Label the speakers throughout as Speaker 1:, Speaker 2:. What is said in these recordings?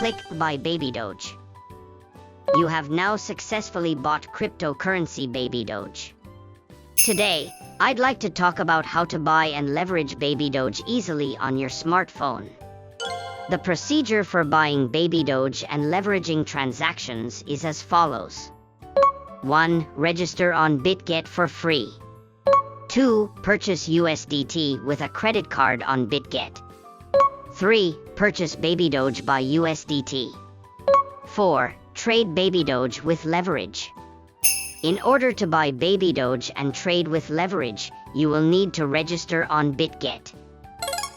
Speaker 1: Click Buy BabyDoge. You have now successfully bought cryptocurrency BabyDoge. Today, I'd like to talk about how to buy and leverage BabyDoge easily on your smartphone. The procedure for buying BabyDoge and leveraging transactions is as follows. 1. Register on Bitget for free. 2. Purchase USDT with a credit card on Bitget. 3. Purchase BabyDoge by USDT. 4. Trade BabyDoge with leverage. In order to buy BabyDoge and trade with leverage, you will need to register on Bitget.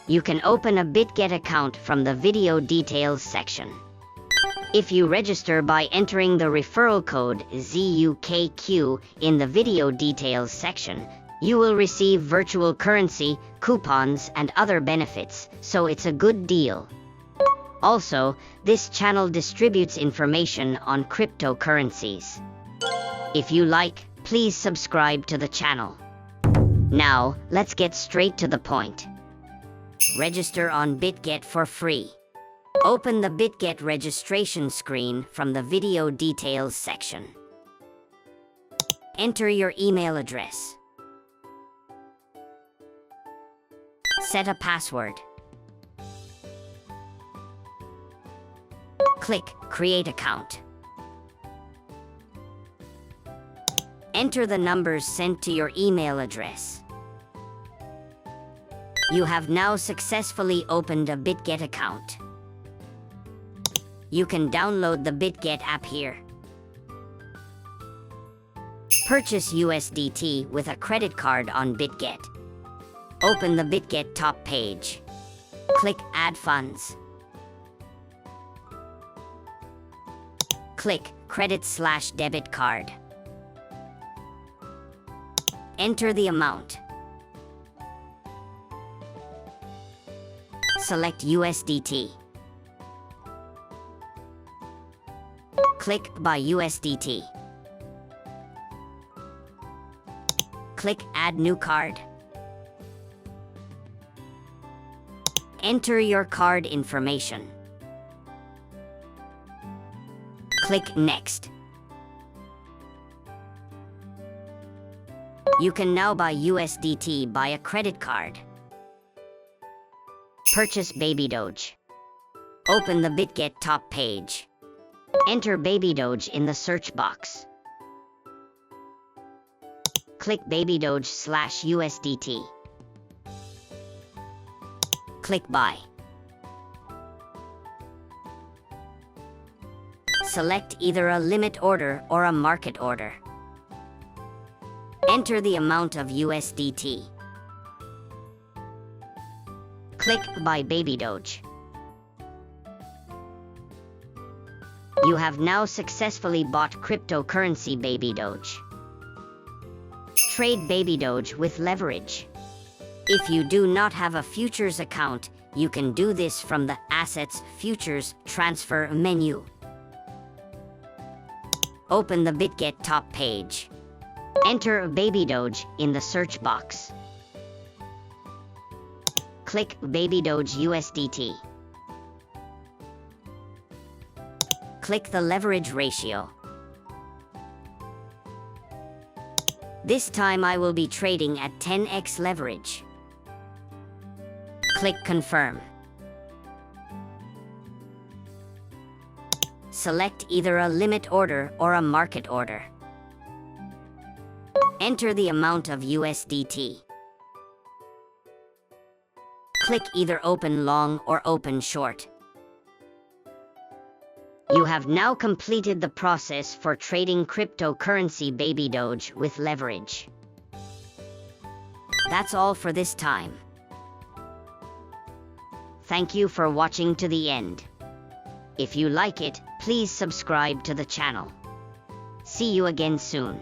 Speaker 1: You can open a Bitget account from the video details section. If you register by entering the referral code ZUKQ in the video details section, you will receive virtual currency, coupons, and other benefits, so it's a good deal. Also, this channel distributes information on cryptocurrencies. If you like, please subscribe to the channel. Now, let's get straight to the point. Register on Bitget for free. Open the Bitget registration screen from the video details section. Enter your email address. Set a password. Click Create Account. Enter the numbers sent to your email address. You have now successfully opened a Bitget account. You can download the Bitget app here. Purchase USDT with a credit card on Bitget. Open the Bitget top page. Click Add Funds. Click Credit/Debit Card. Enter the amount. Select USDT. Click Buy USDT. Click Add New Card. Enter your card information. Click Next. You can now buy USDT by a credit card. Purchase BabyDoge. Open the Bitget top page. Enter BabyDoge in the search box. Click BabyDoge/USDT. Click Buy. Select either a limit order or a market order. Enter the amount of USDT. Click Buy BabyDoge. You have now successfully bought cryptocurrency BabyDoge. Trade BabyDoge with leverage. If you do not have a futures account, you can do this from the Assets Futures Transfer menu. Open the Bitget top page. Enter BabyDoge in the search box. Click BabyDoge USDT. Click the leverage ratio. This time I will be trading at 10x leverage. Click Confirm. Select either a limit order or a market order. Enter the amount of USDT. Click either Open Long or Open Short. You have now completed the process for trading cryptocurrency BabyDoge with leverage. That's all for this time. Thank you for watching to the end. If you like it, please subscribe to the channel. See you again soon.